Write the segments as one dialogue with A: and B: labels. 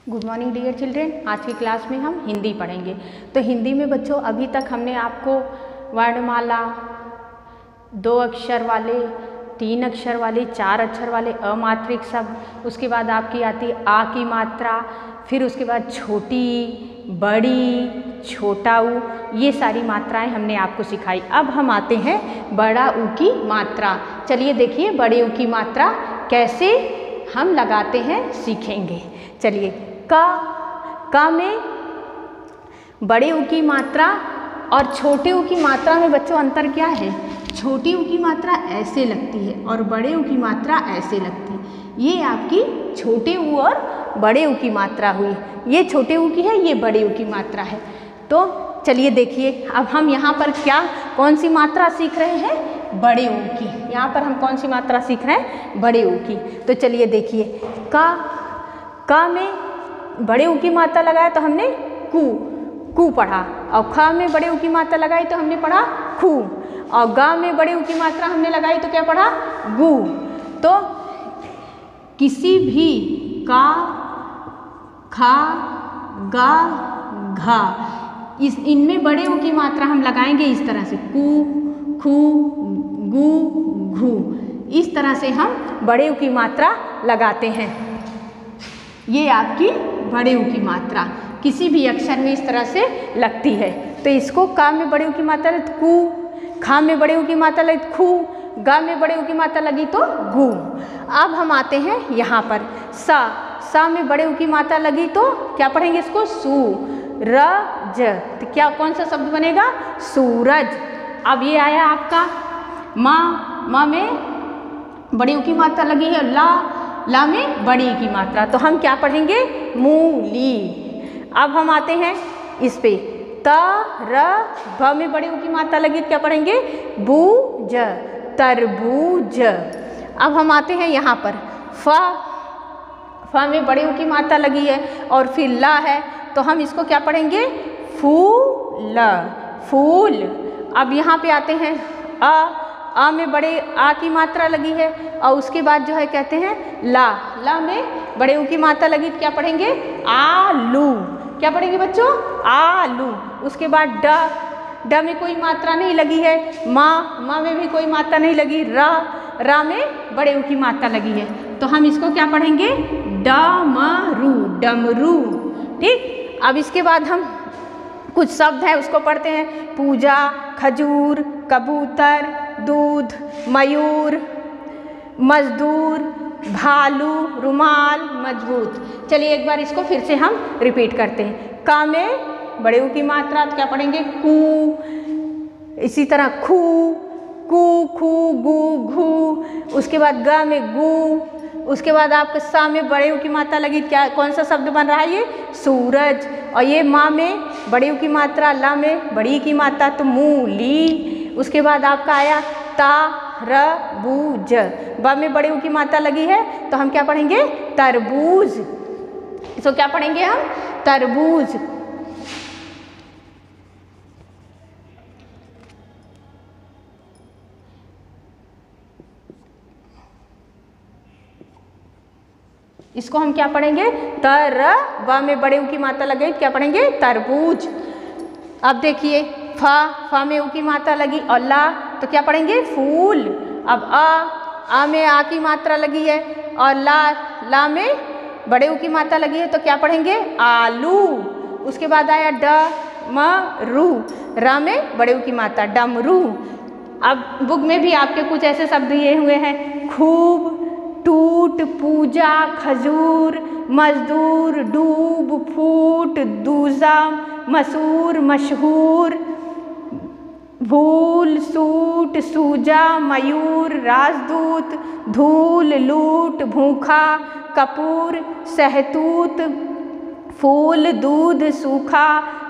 A: Good morning dear children. आज की class में हम हिंदी पढ़ेंगे। तो हिंदी में बच्चों अभी तक हमने आपको वर्णमाला, 2 अक्षर वाले, 3 अक्षर वाले, 4 अक्षर वाले अमात्रिक शब्द, उसके बाद आपकी आती है आ की मात्रा, फिर उसके बाद छोटी, बड़ी, छोटा ऊ, ये सारी मात्राएं हमने आपको सिखाई। अब हम आते हैं बड़ा ऊ की मात्रा। चलिए देखिए बड़े ऊ की मात्रा कैसे हम लगाते हैं सीखेंगे। चलिए का में बड़े ऊ की मात्रा और छोटे ऊ की मात्रा में बच्चों अंतर क्या है? छोटी ऊ की मात्रा ऐसे लगती है और बड़े ऊ की मात्रा ऐसे लगती है। ये आपकी छोटे ऊ और बड़े ऊ की मात्रा हुई। ये छोटे ऊ की है, ये बड़े ऊ की मात्रा है। तो चलिए देखिए अब हम यहाँ पर कौन सी मात्रा सीख रहे हैं? बड़े ऊ की। यहाँ पर हम कौन सी मात्रा सीख रहे हैं? बड़े ऊ की। तो चलिए देखिए का में बड़े ऊ की मात्रा लगाया तो हमने कू पढ़ा, और ख में बड़े ऊ की मात्रा लगाई तो हमने पढ़ा खू, और गा में बड़े ऊ की मात्रा हमने लगाई तो क्या पढ़ा? गू। तो किसी भी का, खा, गा, घा, इनमें बड़े ऊ की मात्रा हम लगाएंगे इस तरह से कू, खू, गू, घू। इस तरह से हम बड़े ऊ की मात्रा लगाते हैं। ये आपकी बड़े ऊ की मात्रा किसी भी अक्षर में इस तरह से लगती है। तो इसको का में बड़े ऊ की मात्रा लगी तो कू, खा में बड़े ऊ की मात्रा लगी तो खू, गा में बड़े ऊ की मात्रा लगी तो गू। अब हम आते हैं यहाँ पर सा में बड़े ऊ की मात्रा लगी तो क्या पढ़ेंगे इसको? सूरज। तो क्या कौन सा शब्द बनेगा? सूरज। अब ये आया आपका माँ में बड़े ऊ की मात्रा लगी है, ला में बड़ी की मात्रा, तो हम क्या पढ़ेंगे? मूली। अब हम आते हैं इस पे भ में बड़े ऊ की मात्रा लगी तो क्या पढ़ेंगे? बूज, तरबूज। अब हम आते हैं यहाँ पर फ में बड़े ऊ की मात्रा लगी है और फिर ला है तो हम इसको क्या पढ़ेंगे? फूल। अब यहाँ पे आते हैं आ में बड़े आ की मात्रा लगी है और उसके बाद जो है कहते हैं ला में बड़े ऊ की मात्रा लगी तो क्या पढ़ेंगे? आलू। क्या पढ़ेंगे बच्चों? आलू। उसके बाद ड में कोई मात्रा नहीं लगी है, माँ में भी कोई मात्रा नहीं लगी, रा में बड़े ऊ की मात्रा लगी है तो हम इसको क्या पढ़ेंगे? डमरू। ठीक। अब इसके बाद हम कुछ शब्द हैं उसको पढ़ते हैं। पूजा, खजूर, कबूतर, दूध, मयूर, मजदूर, भालू, रुमाल, मजबूत। चलिए एक बार इसको फिर से हम रिपीट करते हैं। का में बड़े ऊ की मात्रा तो क्या पढ़ेंगे? कू। इसी तरह खू, खू, गू, घू। उसके बाद ग में गू। उसके बाद आपके सा में बड़े ऊ की मात्रा लगी, क्या कौन सा शब्द बन रहा है? ये सूरज। और ये माँ में बड़े ऊ की मात्रा, ला में बड़ी की मात्रा तो मूली। उसके बाद आपका आया तरबूज। ब में बड़े ऊ की मात्रा लगी है तो हम क्या पढ़ेंगे? तरबूज। इसको क्या पढ़ेंगे हम? तरबूज। इसको हम क्या पढ़ेंगे? ब में बड़े ऊ की मात्रा लगी क्या पढ़ेंगे? तरबूज। अब देखिए फा में ऊ की मात्रा लगी और ला तो क्या पढ़ेंगे? फूल। अब आ में आ की मात्रा लगी है और ला में बड़े ऊ की मात्रा लगी है तो क्या पढ़ेंगे? आलू। उसके बाद आया डमरू, रा में बड़े ऊ की मात्रा डमरू। अब बुक में भी आपके कुछ ऐसे शब्द दिए हुए हैं। खूब, टूट, पूजा, खजूर, मजदूर, डूब, फूट, दूजा, मसूर, मशहूर, भूल, सूट, सूजा, मयूर, राजदूत, धूल, लूट, भूखा, कपूर, सहतूत, फूल, दूध, सूखा,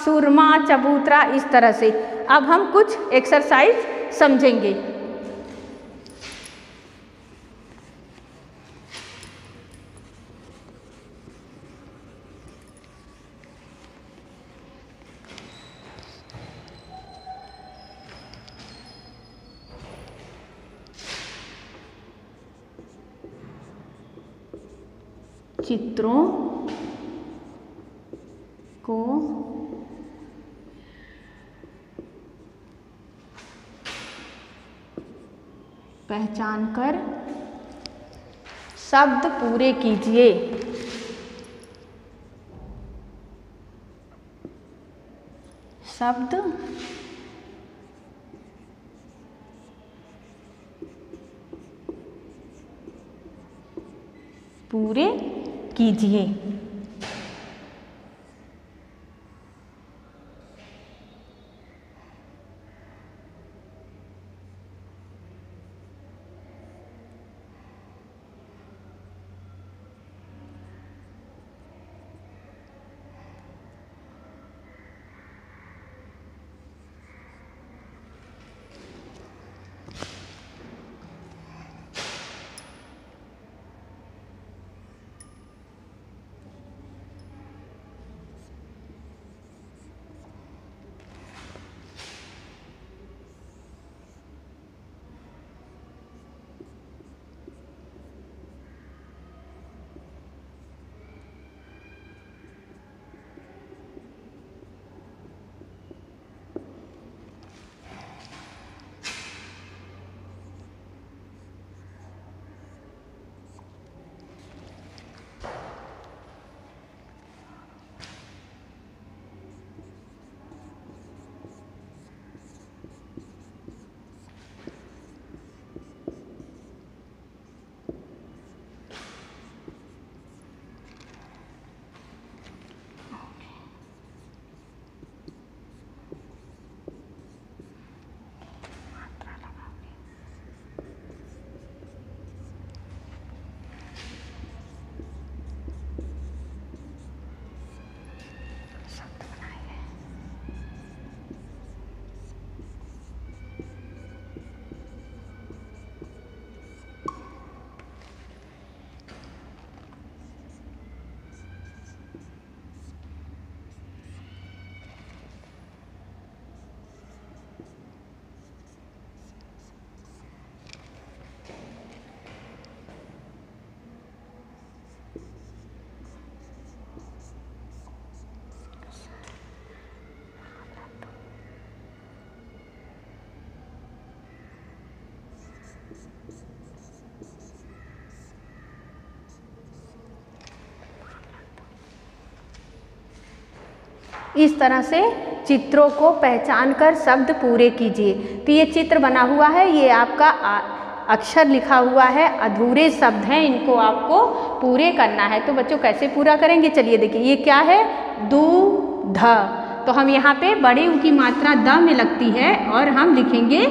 A: सुरमा, चबूतरा। इस तरह से अब हम कुछ एक्सरसाइज समझेंगे। चित्रों को पहचान कर शब्द पूरे कीजिए। शब्द पूरे कीजिए। इस तरह से चित्रों को पहचान कर शब्द पूरे कीजिए। तो ये चित्र बना हुआ है, ये आपका अक्षर लिखा हुआ है, अधूरे शब्द हैं, इनको आपको पूरे करना है। तो बच्चों कैसे पूरा करेंगे, चलिए देखिए। ये क्या है, दूध। तो हम यहाँ पे बड़े ऊ की मात्रा द में लगती है और हम लिखेंगे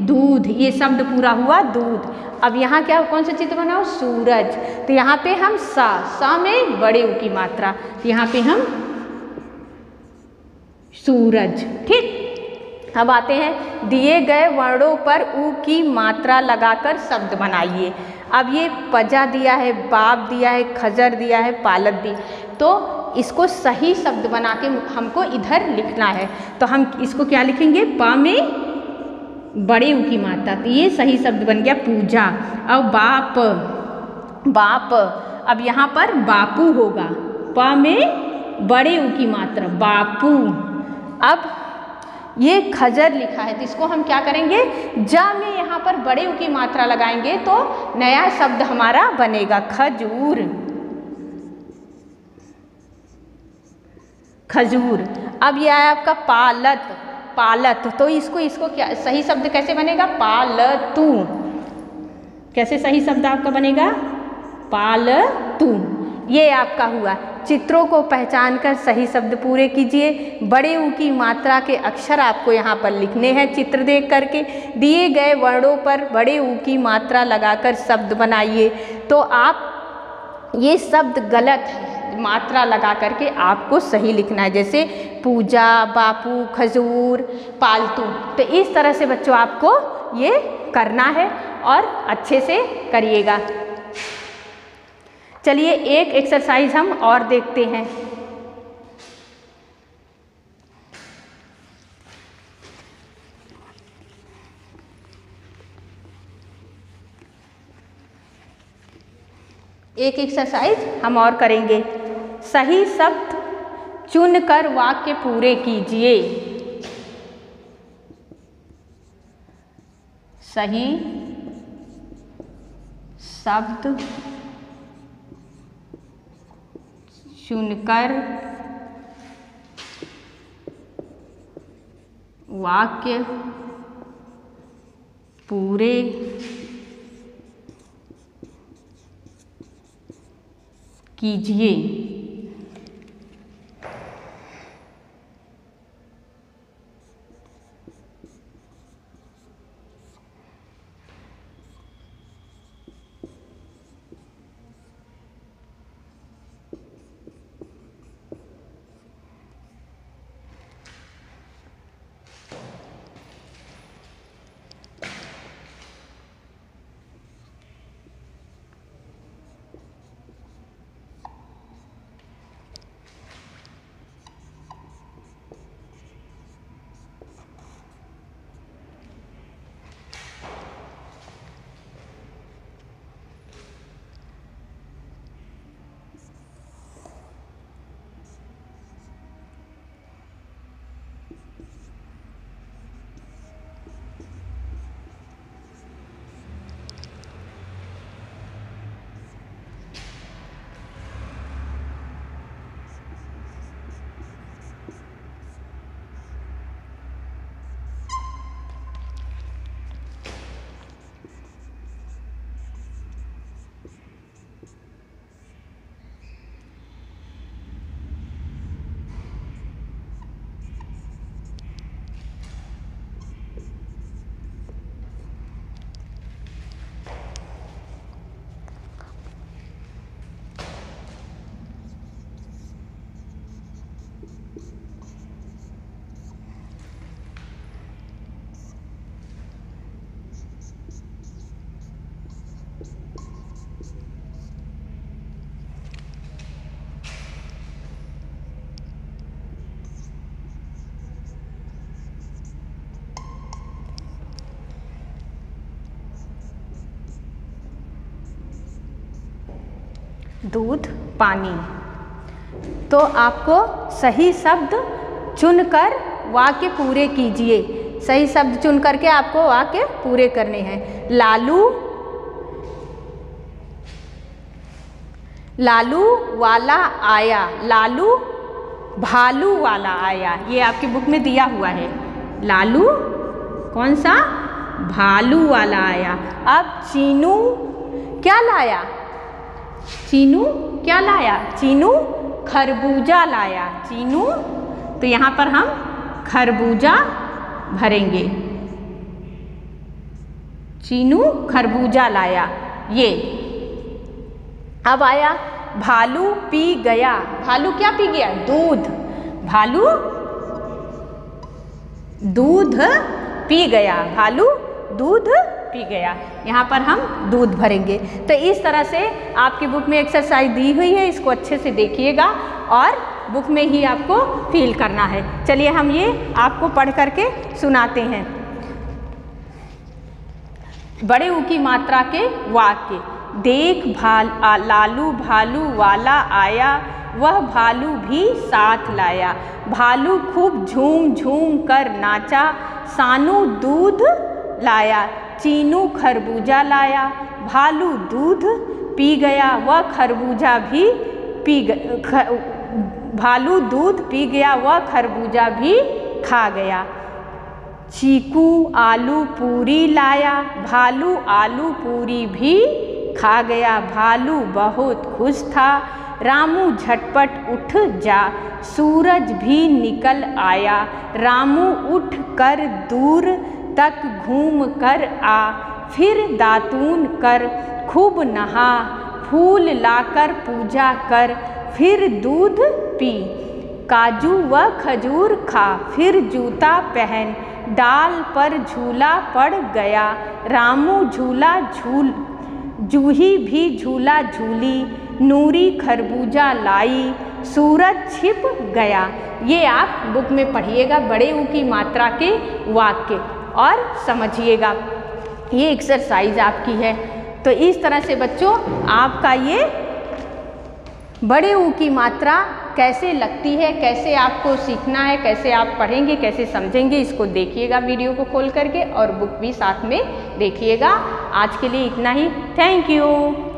A: दूध। ये शब्द पूरा हुआ दूध। अब यहाँ क्या, कौन सा चित्र बनाओ, सूरज। तो यहाँ पे हम सा में बड़े ऊ की मात्रा, तो यहाँ पे हम सूरज। ठीक, अब आते हैं, दिए गए वर्णों पर ऊ की मात्रा लगाकर शब्द बनाइए। अब ये पजा दिया है, बाप दिया है, खजर दिया है, पालक दी, तो इसको सही शब्द बना के हमको इधर लिखना है। तो हम इसको क्या लिखेंगे, पा में बड़े ऊ की मात्रा, तो ये सही शब्द बन गया पूजा। अब बाप, बाप, अब यहाँ पर बापू होगा, पा में बड़े ऊ की मात्रा, बापू। अब ये खजर लिखा है, तो इसको हम क्या करेंगे, जा में यहाँ पर बड़े ऊ की मात्रा लगाएंगे तो नया शब्द हमारा बनेगा, खजूर। खजूर। अब ये आया आपका पालत, पालत, तो इसको क्या सही शब्द कैसे बनेगा, पालतू। कैसे सही शब्द आपका बनेगा, पालतू। ये आपका हुआ। चित्रों को पहचान कर सही शब्द पूरे कीजिए। बड़े ऊ की मात्रा के अक्षर आपको यहाँ पर लिखने हैं चित्र देख करके। दिए गए वर्णों पर बड़े ऊ की मात्रा लगाकर शब्द बनाइए। तो आप ये शब्द गलत है, मात्रा लगा करके आपको सही लिखना है, जैसे पूजा, बापू, खजूर, पालतू। तो इस तरह से बच्चों आपको ये करना है और अच्छे से करिएगा। चलिए एक एक्सरसाइज हम और देखते हैं। एक एक्सरसाइज हम और करेंगे। सही शब्द चुनकर वाक्य पूरे कीजिए। सही शब्द चुनकर वाक्य पूरे कीजिए। दूध पानी। तो आपको सही शब्द चुनकर वाक्य पूरे कीजिए। सही शब्द चुन करके आपको वाक्य पूरे करने हैं। लालू लालू वाला आया, लालू भालू वाला आया। ये आपकी बुक में दिया हुआ है। लालू कौन सा? भालू वाला आया। अब चीनू क्या लाया? चीनू क्या लाया? चीनू खरबूजा लाया। चीनू, तो यहाँ पर हम खरबूजा भरेंगे। चीनू खरबूजा लाया। ये अब आया भालू पी गया। भालू क्या पी गया? दूध। भालू दूध पी गया। भालू दूध पी गया। यहाँ पर हम दूध भरेंगे। तो इस तरह से आपकी बुक में एक्सरसाइज दी हुई है, इसको अच्छे से देखिएगा और बुक में ही आपको फील करना है। चलिए हम ये आपको पढ़ करके सुनाते हैं। बड़े ऊ की मात्रा के वाक्य। देख लालू भालू वाला आया, वह भालू भी साथ लाया। भालू खूब झूम झूम कर नाचा, सानू दूध लाया। चीनू खरबूजा लाया, भालू दूध पी गया, वह खरबूजा भी भालू दूध पी गया, वह खरबूजा भी खा गया। चीकू आलू पूरी लाया, भालू आलू पूरी भी खा गया। भालू बहुत खुश था, रामू झटपट उठ जा, सूरज भी निकल आया। रामू उठ कर दूर तक घूम कर आ, फिर दातून कर खूब नहा, फूल लाकर पूजा कर, फिर दूध पी। काजू व खजूर खा, फिर जूता पहन, डाल पर झूला पड़ गया। रामू झूला झूल, जूही भी झूला झूली, नूरी खरबूजा लाई, सूरज छिप गया। ये आप बुक में पढ़िएगा, बड़े ऊ की मात्रा के वाक्य और समझिएगा। ये एक्सरसाइज आपकी है। तो इस तरह से बच्चों आपका ये बड़े ऊ की मात्रा कैसे लगती है, कैसे आपको सीखना है, कैसे आप पढ़ेंगे, कैसे समझेंगे, इसको देखिएगा वीडियो को खोल करके और बुक भी साथ में देखिएगा। आज के लिए इतना ही। Thank you.